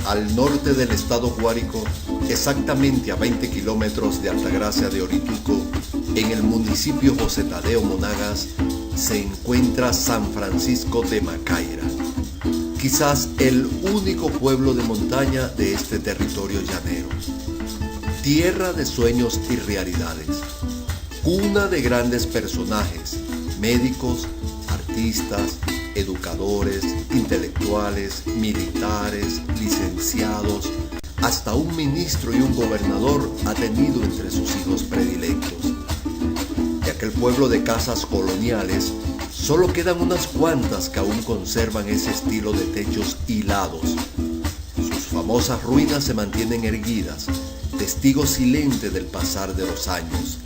al norte del estado Guárico, exactamente a 20 kilómetros de Altagracia de Orituco, en el municipio José Tadeo Monagas, se encuentra San Francisco de Macaira, quizás el único pueblo de montaña de este territorio llanero. Tierra de sueños y realidades, cuna de grandes personajes, médicos, artistas, educadores, intelectuales, militares, licenciados, hasta un ministro y un gobernador ha tenido entre sus hijos predilectos. De aquel pueblo de casas coloniales, solo quedan unas cuantas que aún conservan ese estilo de techos hilados. Sus famosas ruinas se mantienen erguidas, testigo silente del pasar de los años.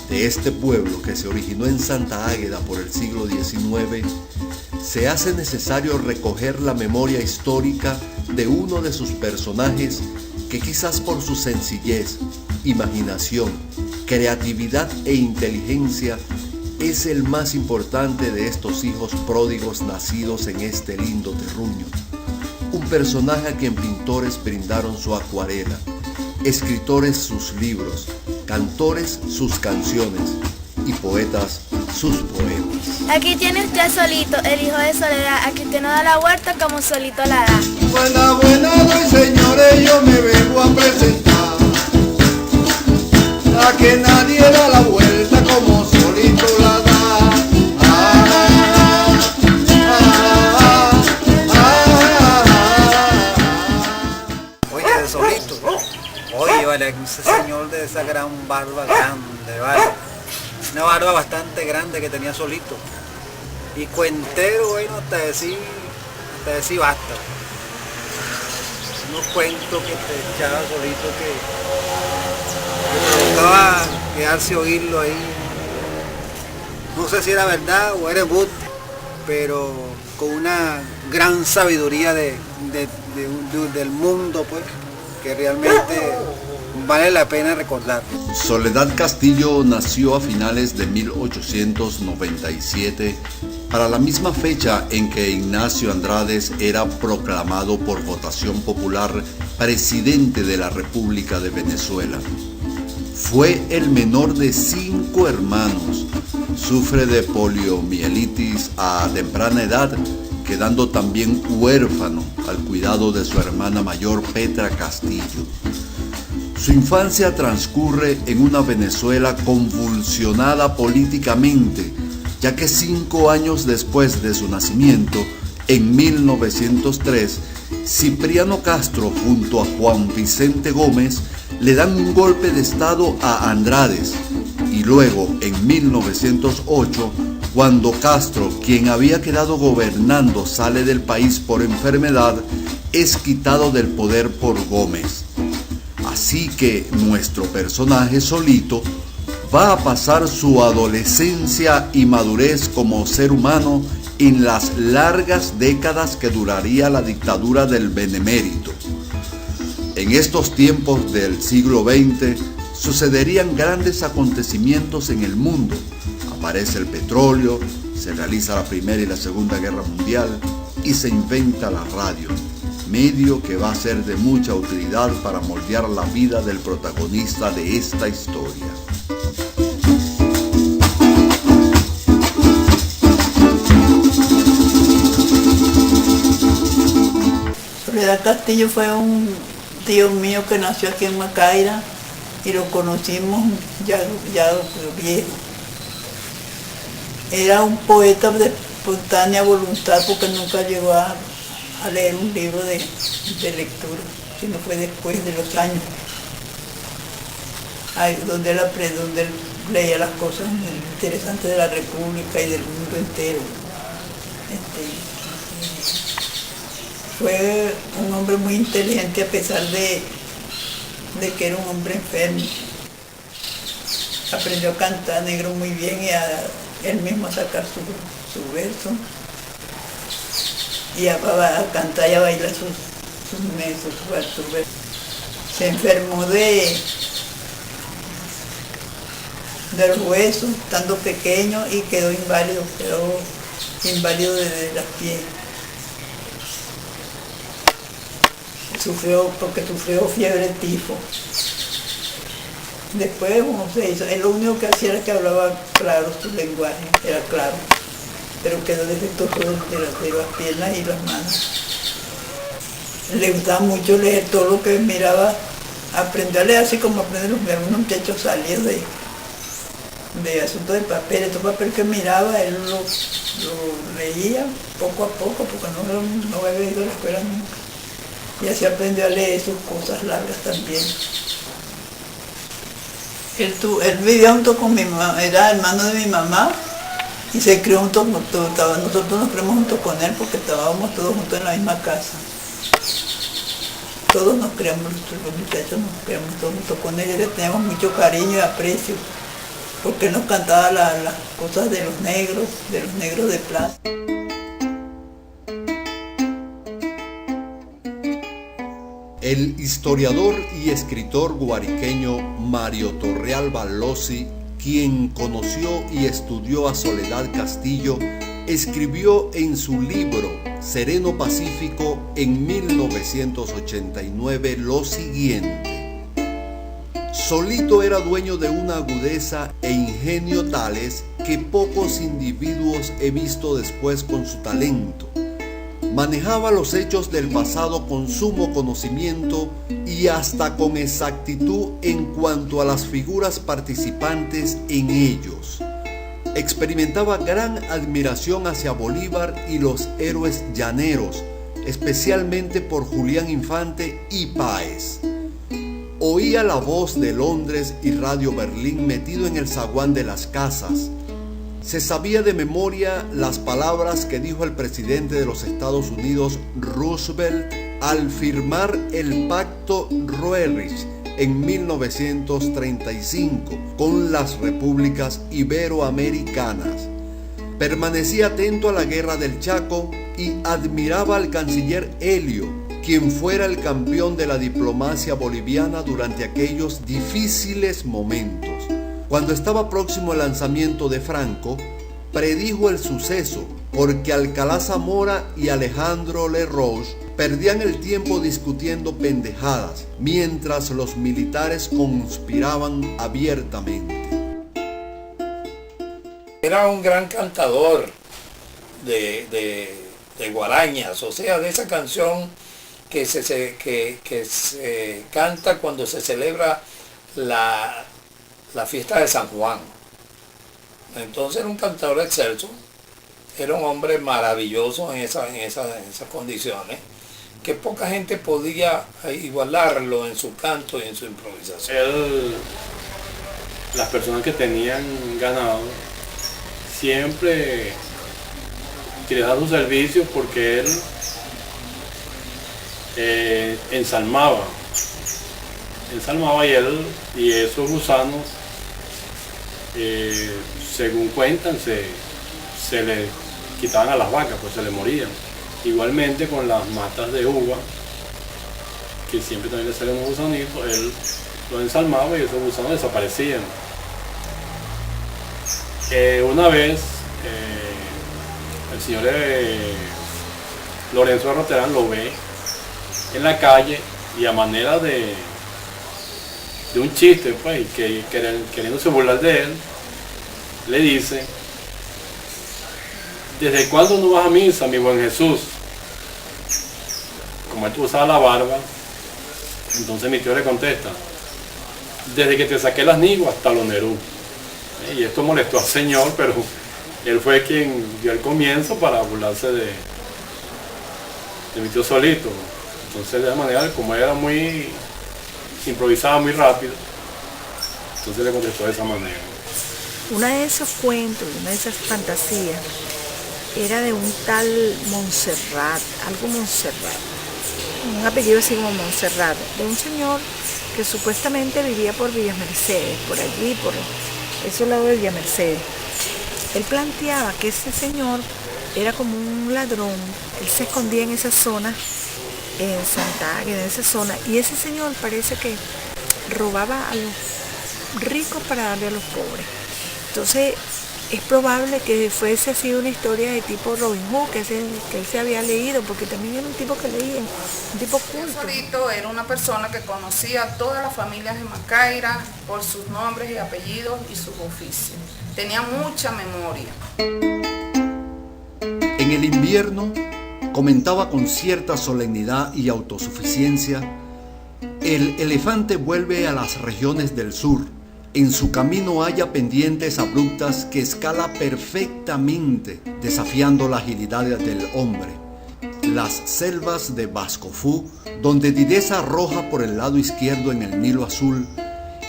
De este pueblo que se originó en Santa Águeda por el siglo XIX, se hace necesario recoger la memoria histórica de uno de sus personajes que quizás por su sencillez, imaginación, creatividad e inteligencia es el más importante de estos hijos pródigos nacidos en este lindo terruño. Un personaje a quien pintores brindaron su acuarela, escritores sus libros, cantores sus canciones y poetas sus poemas. Aquí tiene usted a Solito, el hijo de Soledad, aquí usted no da la vuelta como Solito la da. Buena doy, señores, yo me vengo a presentar, a que nadie da la vuelta como Solito la da. Oye, de Solito, oye, vale, ese señor de esa gran barba grande, vale, una barba bastante grande que tenía Solito, y cuentero, bueno, hasta decir basta. Unos cuentos que te echaba Solito que provocaba quedarse a oírlo ahí. No sé si era verdad o era embuste, pero con una gran sabiduría del mundo, pues, que realmente vale la pena recordar. Soledad Castillo nació a finales de 1897, para la misma fecha en que Ignacio Andrades era proclamado por votación popular presidente de la República de Venezuela. Fue el menor de 5 hermanos. Sufre de poliomielitis a temprana edad, quedando también huérfano al cuidado de su hermana mayor Petra Castillo. Su infancia transcurre en una Venezuela convulsionada políticamente, ya que 5 años después de su nacimiento, en 1903, Cipriano Castro junto a Juan Vicente Gómez le dan un golpe de estado a Andrades, y luego en 1908, cuando Castro, quien había quedado gobernando, sale del país por enfermedad, es quitado del poder por Gómez. Así que nuestro personaje Solito va a pasar su adolescencia y madurez como ser humano en las largas décadas que duraría la dictadura del Benemérito. En estos tiempos del siglo XX sucederían grandes acontecimientos en el mundo. Aparece el petróleo, se realiza la Primera y la Segunda Guerra Mundial y se inventa la radio, medio que va a ser de mucha utilidad para moldear la vida del protagonista de esta historia. Soledad Castillo fue un tío mío que nació aquí en Macaira y lo conocimos ya viejo. Era un poeta de espontánea voluntad porque nunca llegó a leer un libro de lectura, sino fue después de los años, donde él leía las cosas interesantes de la República y del mundo entero. Fue un hombre muy inteligente a pesar de que era un hombre enfermo. Aprendió a cantar negro muy bien y él mismo a sacar su verso. Y a cantar y a bailar sus versos. Se enfermó de los huesos, estando pequeño, y quedó inválido desde las pies. porque sufrió fiebre tifo. Después uno se hizo, él lo único que hacía era que hablaba claro, su lenguaje era claro, pero quedó defectuoso de las piernas y las manos. Le gustaba mucho leer todo lo que miraba, aprender a leer así como aprenden los muchachos salidos de asuntos de papel, estos papeles que miraba, él lo leía poco a poco, porque no había ido a la escuela nunca. Y así aprendió a leer sus cosas largas también. Él vivía junto con mi mamá, era hermano de mi mamá y se crió junto con todos. Nosotros nos criamos junto con él porque estábamos todos juntos en la misma casa. Todos nos criamos, los muchachos nos criamos todos junto con él y le teníamos mucho cariño y aprecio porque él nos cantaba las cosas de los negros de plaza. El historiador y escritor guariqueño Mario Torrealba Lossi, quien conoció y estudió a Soledad Castillo, escribió en su libro Sereno Pacífico en 1989 lo siguiente: Solito era dueño de una agudeza e ingenio tales que pocos individuos he visto después con su talento. Manejaba los hechos del pasado con sumo conocimiento y hasta con exactitud en cuanto a las figuras participantes en ellos. Experimentaba gran admiración hacia Bolívar y los héroes llaneros, especialmente por Julián Infante y Páez. Oía la voz de Londres y Radio Berlín metido en el zaguán de las casas. Se sabía de memoria las palabras que dijo el presidente de los Estados Unidos, Roosevelt, al firmar el Pacto Roerich en 1935 con las repúblicas iberoamericanas. Permanecía atento a la guerra del Chaco y admiraba al canciller Helio, quien fuera el campeón de la diplomacia boliviana durante aquellos difíciles momentos. Cuando estaba próximo al lanzamiento de Franco, predijo el suceso porque Alcalá Zamora y Alejandro Lerroche perdían el tiempo discutiendo pendejadas, mientras los militares conspiraban abiertamente. Era un gran cantador de guarañas, o sea, de esa canción que se canta cuando se celebra la fiesta de San Juan. Entonces era un cantador excelso, era un hombre maravilloso en esas condiciones, que poca gente podía igualarlo en su canto y en su improvisación. Las personas que tenían ganado siempre utilizaban sus servicios porque él ensalmaba y esos gusanos, según cuentan, se le quitaban a las vacas, pues se le morían. Igualmente con las matas de uva, que siempre también le salen unos gusanitos, él los ensalmaba y esos gusanos desaparecían. Una vez el señor Lorenzo de Roterán lo ve en la calle y a manera de un chiste, pues, y queriéndose burlar de él, le dice: ¿desde cuándo no vas a misa, mi buen Jesús? Como él usaba la barba, entonces mi tío le contesta: desde que te saqué las niguas hasta los Nerú. Y esto molestó al señor, pero él fue quien dio el comienzo para burlarse de mi tío Solito. Entonces, de esa manera, como era improvisaba muy rápido, entonces le contestó de esa manera. Una de esos cuentos, una de esas fantasías, era de un tal Montserrat, algo Montserrat, un apellido así como Montserrat, de un señor que supuestamente vivía por Villa Mercedes, por allí, por ese lado de Villa Mercedes. Él planteaba que ese señor era como un ladrón, él se escondía en esa zona, en Santa Águeda, en esa zona, y ese señor parece que robaba a los ricos para darle a los pobres. Entonces es probable que fuese así una historia de tipo Robin Hood, que él se había leído, porque también era un tipo que leía, un tipo culto. Solito era una persona que conocía a todas las familias de Macaira por sus nombres y apellidos y sus oficios. Tenía mucha memoria. En el invierno, comentaba con cierta solemnidad y autosuficiencia, el elefante vuelve a las regiones del sur. En su camino halla pendientes abruptas que escala perfectamente, desafiando la agilidad del hombre. Las selvas de Bascofú, donde Didesa arroja por el lado izquierdo en el Nilo Azul,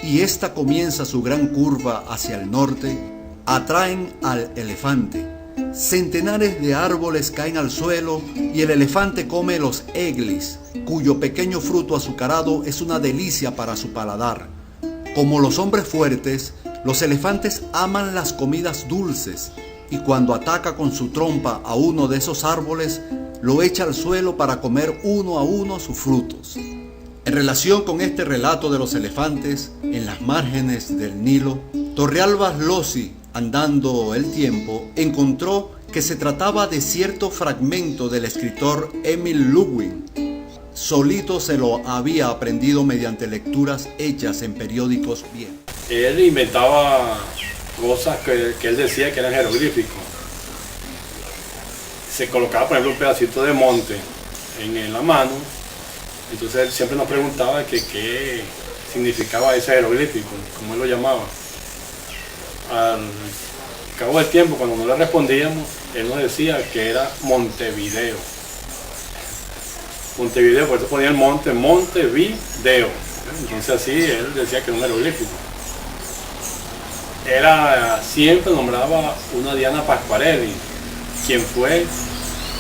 y esta comienza su gran curva hacia el norte, atraen al elefante. Centenares de árboles caen al suelo y el elefante come los eglis, cuyo pequeño fruto azucarado es una delicia para su paladar. Como los hombres fuertes, los elefantes aman las comidas dulces y cuando ataca con su trompa a uno de esos árboles, lo echa al suelo para comer uno a uno sus frutos. En relación con este relato de los elefantes en las márgenes del Nilo, Torrealba Lossi, andando el tiempo, encontró que se trataba de cierto fragmento del escritor Emil Ludwig. Solito se lo había aprendido mediante lecturas hechas en periódicos viejos. Él inventaba cosas que él decía que eran jeroglíficos. Se colocaba, por ejemplo, un pedacito de monte en la mano. Entonces él siempre nos preguntaba que qué significaba ese jeroglífico, como él lo llamaba. Al cabo del tiempo, cuando no le respondíamos, él nos decía que era Montevideo. Montevideo, por eso ponía el monte, Montevideo. Entonces así él decía que era un jeroglífico. Siempre nombraba una Diana Pasquarelli, quien fue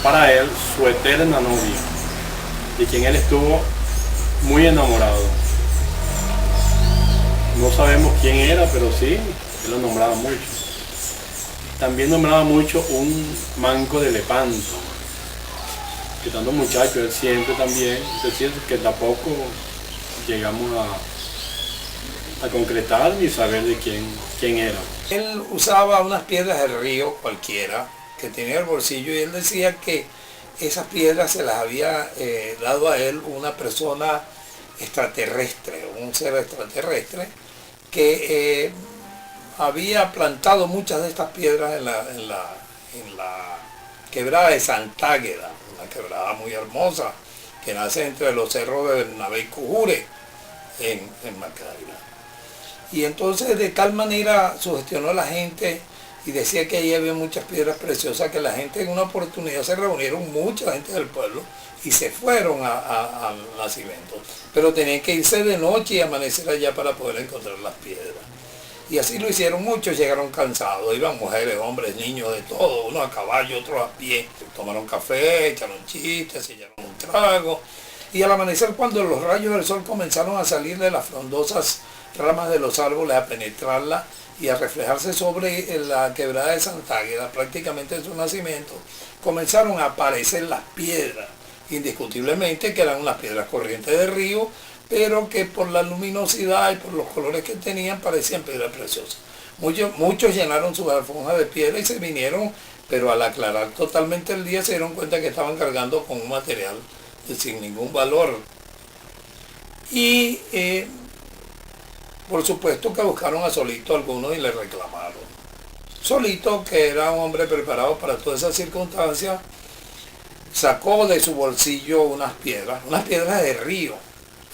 para él su eterna novia, de quien él estuvo muy enamorado. No sabemos quién era, pero sí, él lo nombraba mucho. También nombraba mucho un Manco de Lepanto, que tanto muchacho, él siempre también, es decir, que tampoco llegamos a concretar ni saber de quién era. Él usaba unas piedras del río cualquiera, que tenía en el bolsillo, y él decía que esas piedras se las había dado a él una persona extraterrestre, un ser extraterrestre, que había plantado muchas de estas piedras en la quebrada de Santágueda, una quebrada muy hermosa que nace entre los cerros de Bernabé y Cujure en Macaira. Y entonces de tal manera sugestionó a la gente y decía que allí había muchas piedras preciosas, que la gente en una oportunidad se reunieron, mucha gente del pueblo, y se fueron al nacimiento. Pero tenían que irse de noche y amanecer allá para poder encontrar las piedras. Y así lo hicieron muchos, llegaron cansados, iban mujeres, hombres, niños, de todo, unos a caballo, otros a pie. Tomaron café, echaron chistes, se echaron un trago. Y al amanecer, cuando los rayos del sol comenzaron a salir de las frondosas ramas de los árboles, a penetrarla y a reflejarse sobre la quebrada de Santágueda, prácticamente en su nacimiento, comenzaron a aparecer las piedras, indiscutiblemente que eran unas piedras corrientes de río, pero que por la luminosidad y por los colores que tenían parecían piedras preciosas. Muchos llenaron sus alforjas de piedra y se vinieron, pero al aclarar totalmente el día se dieron cuenta que estaban cargando con un material sin ningún valor. Y por supuesto que buscaron a Solito algunos y le reclamaron. Solito, que era un hombre preparado para todas esas circunstancias, sacó de su bolsillo unas piedras de río,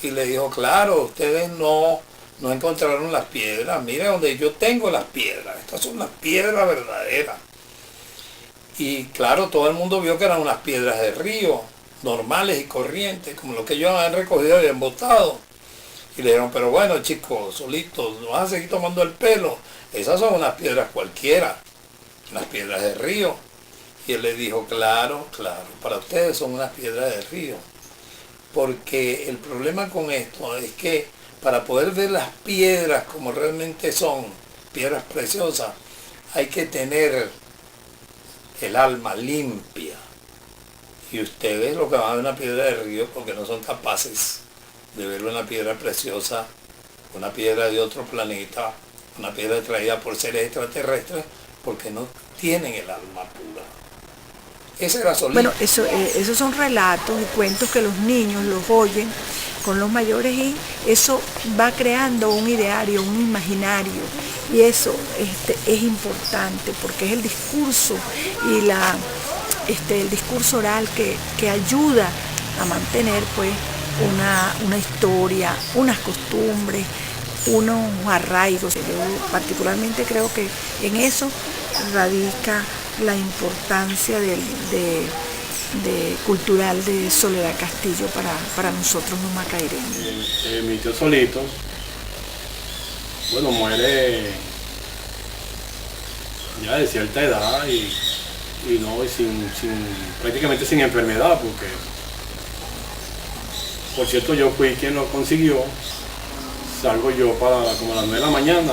y le dijo: claro, ustedes no encontraron las piedras, mire donde yo tengo las piedras, estas son las piedras verdaderas. Y claro, todo el mundo vio que eran unas piedras de río, normales y corrientes, como lo que ellos habían recogido y habían botado. Y le dijeron: pero bueno, chicos, Solito, ¿no vas a seguir tomando el pelo? Esas son unas piedras cualquiera, unas piedras de río. Y él le dijo: claro, para ustedes son unas piedras de río. Porque el problema con esto es que para poder ver las piedras como realmente son, piedras preciosas, hay que tener el alma limpia. Y ustedes lo que van a ver una piedra de río porque no son capaces de ver una piedra preciosa, una piedra de otro planeta, una piedra traída por seres extraterrestres, porque no tienen el alma pura. Ese era Solito. Bueno, esos son relatos y cuentos que los niños los oyen con los mayores y eso va creando un ideario, un imaginario y eso es importante porque es el discurso y el discurso oral que ayuda a mantener pues una historia, unas costumbres, unos arraigos. Yo particularmente creo que en eso radica la importancia cultural de Soledad Castillo para nosotros los macaireños. Mi tío Solito, bueno, muere ya de cierta edad y prácticamente sin enfermedad, porque, por cierto, yo fui quien lo consiguió. Salgo yo como a las 9 de la mañana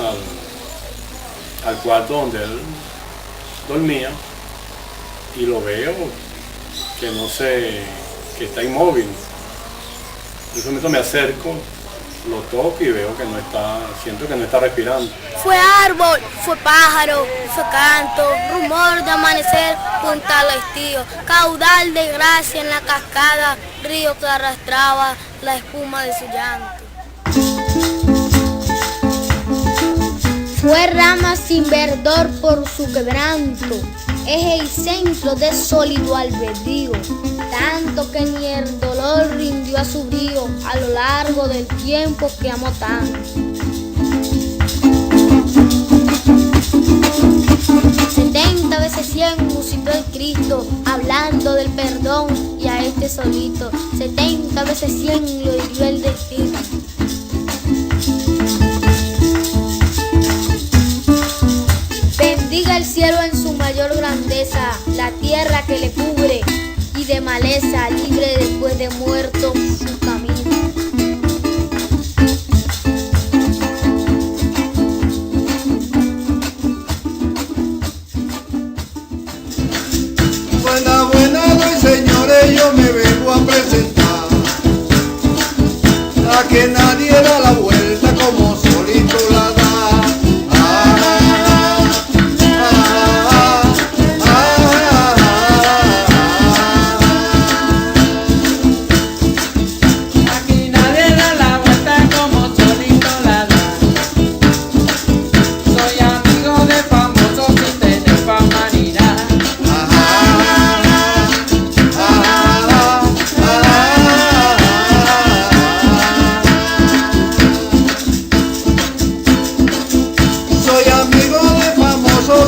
al cuarto donde él dormía y lo veo que está inmóvil. En ese momento me acerco, lo toco y veo que siento que no está respirando. Fue árbol, fue pájaro, fue canto, rumor de amanecer junto al estío, caudal de gracia en la cascada, río que arrastraba la espuma de su llanto. Fue rama sin verdor por su quebranto, eje y centro de sólido albedrío, tanto que ni el dolor rindió a su brío a lo largo del tiempo que amó tanto. 70 veces 100 musitó el Cristo, hablando del perdón y a este solito, 70 veces 100 lo hirió el destino. Bendiga el cielo en su mayor grandeza, la tierra que le cubre y de maleza libre después de muerto su camino. Buenas, señores, yo me vengo a presentar a que nadie da la vuelta como Solito la da.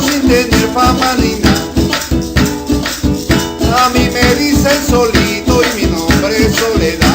Sin tener fama ni nada, a mí me dicen Solito y mi nombre es Soledad.